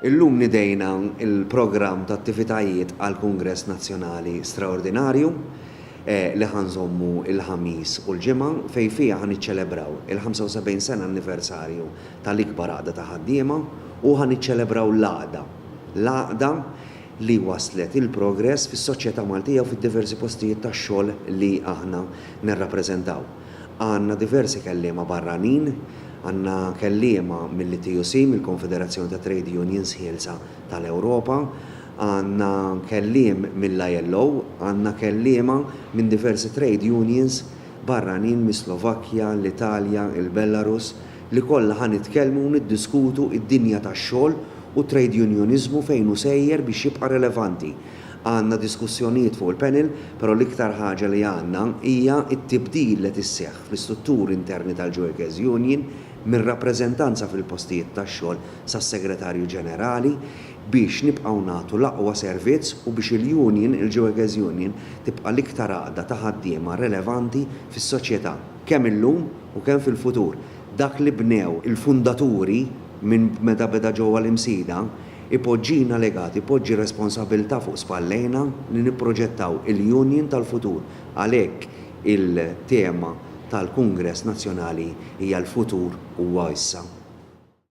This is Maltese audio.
Illum nidejna il-programm ta' attivitajiet għal Kungress Nazzjonali Straordinarju li ħanżommu il-ħamis u l-ġimgħa fejn fiha ħaniċċelebraw il-75 sena anniversarju tal-ikbar għaqda ta' ħaddiema u ħaniċċelebraw l-għaqda li waslet il-progress fis-soċjetà Maltija u fid-diversi postijiet tax-xogħol li aħna nirrappreżentaw. Għandna diversi kelliema barranin, għandna kelliema mill-TUC, mill-Konfederazzjoni ta' Trade Unions Ħielsa tal-Ewropa, għandna kelliem mill-ILO, għandna kelliema minn diversi trade unions barranin mis Slovakkja, l-Italja, il-Belarus, li kollha ħanitkellmu u niddiskutu id-dinja tax-xogħol u trade unionizmu fejn hu sejjer biex jibqa' relevanti. Għandna diskussjonijiet fuq il-panel, però l-iktar ħaġa li għandna hija t-tibdil li tisseħħ fl-istrutturi interni tal-Workers Union minn rappreżentanza fil-postijiet tax-xogħol sas-Segretarju Ġenerali biex nibqgħu nagħtu l-aqwa servizz u biex il-Union, il-Workers Union, tibqa' l-iktar għaqda ta' ħaddiema relevanti fis-soċjetà, kemm illum u kemm fil-futur. Dak li bnew il-fundaturi minn meta beda ġewwa l-imsida ipoġġina legati, ipoġġi responsabilità fuq spallejna li nipproġettaw il-Union tal-futur. Għalhekk il-tema tal-Kungress Nazzjonali hija l-futur huwa issa.